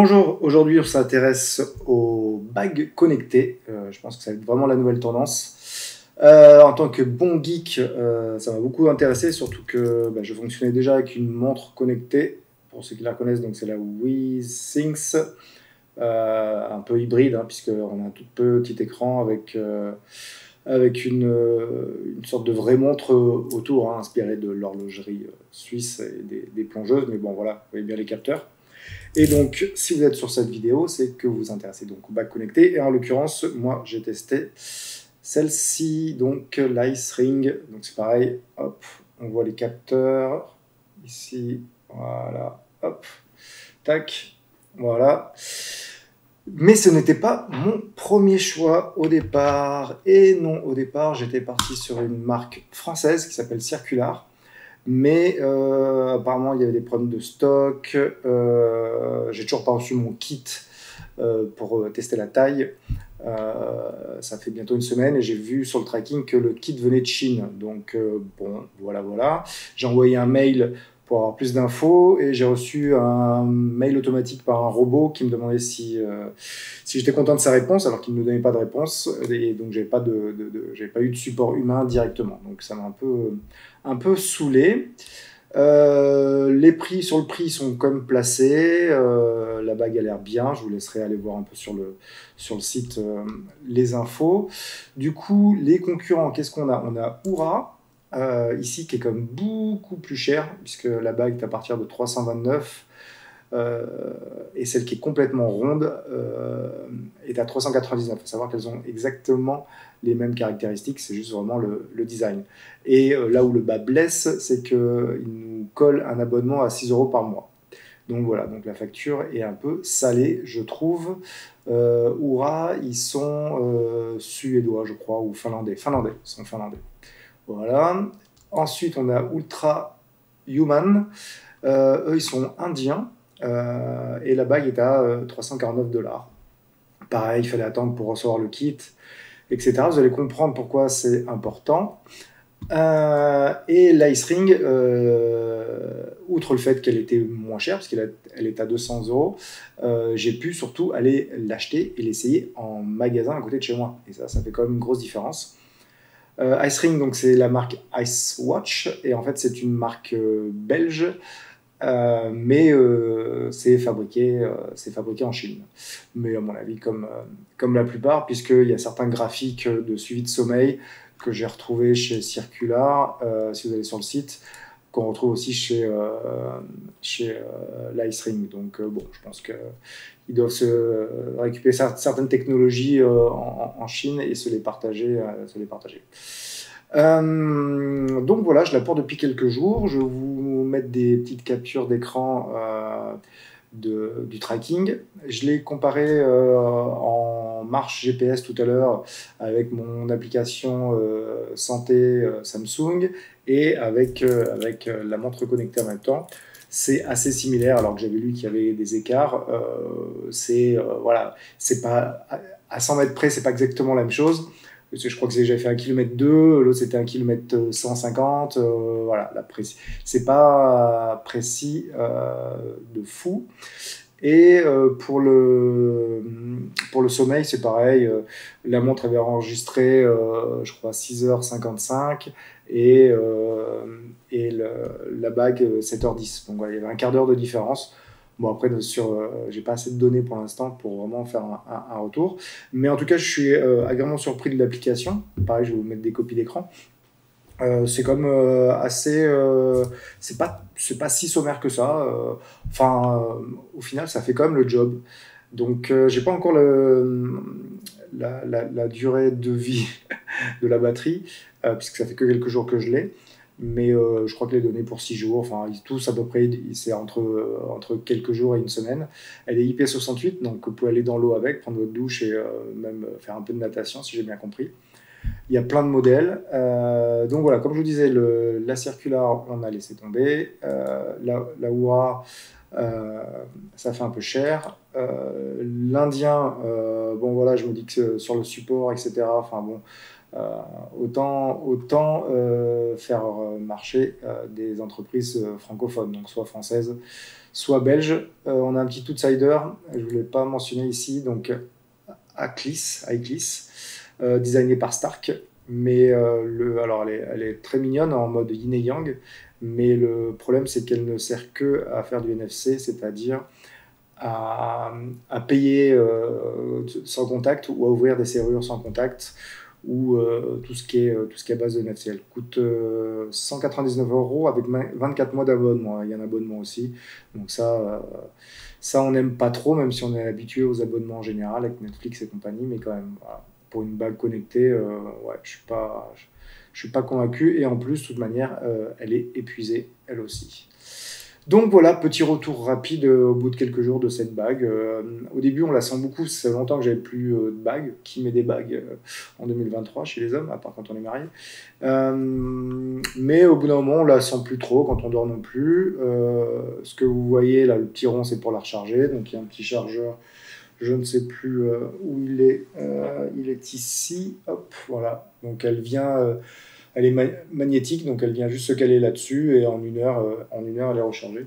Bonjour, aujourd'hui on s'intéresse aux bagues connectées. Je pense que ça va être vraiment la nouvelle tendance. En tant que bon geek, ça m'a beaucoup intéressé, surtout que je fonctionnais déjà avec une montre connectée. Pour ceux qui la connaissent, donc c'est la WeSings, un peu hybride, hein, puisqu'on a un tout petit écran avec une sorte de vraie montre autour, hein, inspirée de l'horlogerie suisse et des plongeuses. Mais bon, voilà, vous voyez bien les capteurs. Et donc, si vous êtes sur cette vidéo, c'est que vous vous intéressez donc aux bagues connectées. Et en l'occurrence, moi, j'ai testé celle-ci, donc l'Ice Ring. Donc c'est pareil, hop, on voit les capteurs ici, voilà, hop, tac, voilà. Mais ce n'était pas mon premier choix au départ. Et non, au départ, j'étais parti sur une marque française qui s'appelle Circular. Mais apparemment, il y avait des problèmes de stock. J'ai toujours pas reçu mon kit pour tester la taille. Ça fait bientôt une semaine et j'ai vu sur le tracking que le kit venait de Chine. Donc, bon, voilà. J'ai envoyé un mail pour avoir plus d'infos et j'ai reçu un mail automatique par un robot qui me demandait si j'étais content de sa réponse alors qu'il ne me donnait pas de réponse. Et donc, j'avais pas eu de support humain directement. Donc, ça m'a un peu saoulé. Les prix sur le prix sont quand même placés. La bague a l'air bien. Je vous laisserai aller voir un peu sur le site les infos. Du coup, les concurrents, qu'est-ce qu'on a? On a Oura, ici, qui est quand même beaucoup plus cher, puisque la bague est à partir de 329. Et celle qui est complètement ronde est à 399. Il faut savoir qu'elles ont exactement les mêmes caractéristiques, c'est juste vraiment le design. Et là où le bas blesse, c'est qu'ils nous collent un abonnement à 6 € par mois. Donc voilà, donc la facture est un peu salée, je trouve. Oura, ils sont suédois, je crois, ou finlandais. Ils sont finlandais. Voilà. Ensuite, on a Ultra Human. Eux, ils sont indiens. Et la bague est à 349 $. Pareil, il fallait attendre pour recevoir le kit, etc. Vous allez comprendre pourquoi c'est important. Et l'Ice Ring, outre le fait qu'elle était moins chère, parce qu'elle est à 200 €, j'ai pu surtout aller l'acheter et l'essayer en magasin à côté de chez moi. Et ça fait quand même une grosse différence. Ice Ring, donc c'est la marque Ice Watch, et en fait c'est une marque belge. Mais c'est fabriqué en Chine. Mais à mon avis, comme la plupart, puisqu'il y a certains graphiques de suivi de sommeil que j'ai retrouvés chez Circular, si vous allez sur le site, qu'on retrouve aussi chez l'Ice Ring. Donc bon, je pense qu'ils doivent se récupérer certaines technologies en Chine et se les partager. Donc voilà, je la porte depuis quelques jours. Je vais vous mettre des petites captures d'écran du tracking. Je l'ai comparé en marche GPS tout à l'heure avec mon application santé Samsung et avec la montre connectée en même temps. C'est assez similaire, alors que j'avais lu qu'il y avait des écarts. Voilà, c'est pas à 100 mètres près, c'est pas exactement la même chose. Je crois que j'avais fait 1,2 km, l'autre c'était 1,150 km. Voilà, c'est pas précis de fou. Et pour le sommeil, c'est pareil. La montre avait enregistré, je crois, 6h55 et la bague 7h10. Donc voilà, il y avait un quart d'heure de différence. Bon, après, j'ai pas assez de données pour l'instant pour vraiment faire un retour. Mais en tout cas, je suis agréablement surpris de l'application. Pareil, je vais vous mettre des copies d'écran. C'est comme assez. C'est pas si sommaire que ça. Au final, ça fait quand même le job. Donc, j'ai pas encore la durée de vie de la batterie, puisque ça fait que quelques jours que je l'ai. Mais je crois que les données pour 6 jours, enfin, tous à peu près, c'est entre quelques jours et une semaine. Elle est IP68, donc vous pouvez aller dans l'eau avec, prendre votre douche et même faire un peu de natation, si j'ai bien compris. Il y a plein de modèles. Donc voilà, comme je vous disais, la Circular, on a laissé tomber. La Oura, ça fait un peu cher. L'Indien, bon voilà, je me dis que sur le support, etc., enfin bon, Autant faire marcher des entreprises francophones, donc soit françaises, soit belges. On a un petit outsider, je ne voulais pas mentionner ici, donc Iclis, designé par Stark. Mais alors elle est très mignonne en mode yin et yang, mais le problème c'est qu'elle ne sert que à faire du NFC, c'est-à-dire à payer sans contact ou à ouvrir des serrures sans contact ou tout ce qui est à base de NFC. Elle coûte 199 € avec 24 mois d'abonnement. Il y a un abonnement aussi. Donc ça on n'aime pas trop, même si on est habitué aux abonnements en général avec Netflix et compagnie, mais quand même, voilà, pour une bague connectée, ouais, je suis pas convaincu. Et en plus, de toute manière, elle est épuisée, elle aussi. Donc voilà, petit retour rapide au bout de quelques jours de cette bague. Au début, on la sent beaucoup, ça fait longtemps que j'avais plus de bagues. Qui met des bagues en 2023 chez les hommes, à part quand on est marié. Mais au bout d'un moment, on la sent plus trop quand on dort non plus. Ce que vous voyez là, le petit rond, c'est pour la recharger. Donc il y a un petit chargeur, je ne sais plus où il est. Il est ici, hop, voilà. Donc elle vient... elle est magnétique, donc elle vient juste se caler là-dessus et en une heure, elle est rechargée.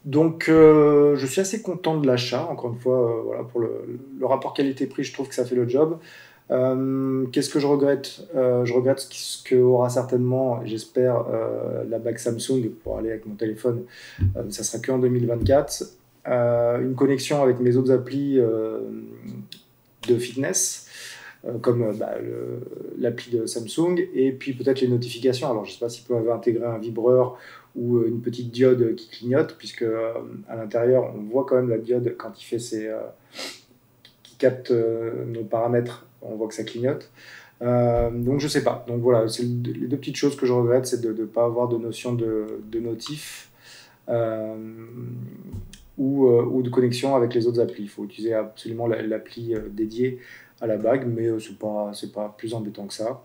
Donc je suis assez content de l'achat, encore une fois, voilà, pour le rapport qualité-prix, je trouve que ça fait le job. Qu'est-ce que je regrette? Je regrette ce que aura certainement, j'espère, la bague Samsung pour aller avec mon téléphone. Ça sera qu'en 2024. Une connexion avec mes autres applis de fitness. Comme l'appli de Samsung, et puis peut-être les notifications. Alors je ne sais pas s'ils peuvent intégrer un vibreur ou une petite diode qui clignote, puisque à l'intérieur on voit quand même la diode quand il fait qui capte nos paramètres, on voit que ça clignote. Donc je sais pas. Donc voilà, c'est les deux petites choses que je regrette, c'est de ne pas avoir de notion de notif ou de connexion avec les autres applis. Il faut utiliser absolument l'appli dédiée à la bague, mais c'est pas plus embêtant que ça.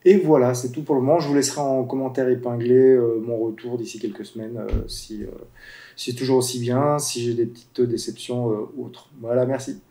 Et voilà, c'est tout pour le moment. Je vous laisserai en commentaire épinglé mon retour d'ici quelques semaines, si c'est toujours aussi bien, si j'ai des petites déceptions ou autres. Voilà, merci.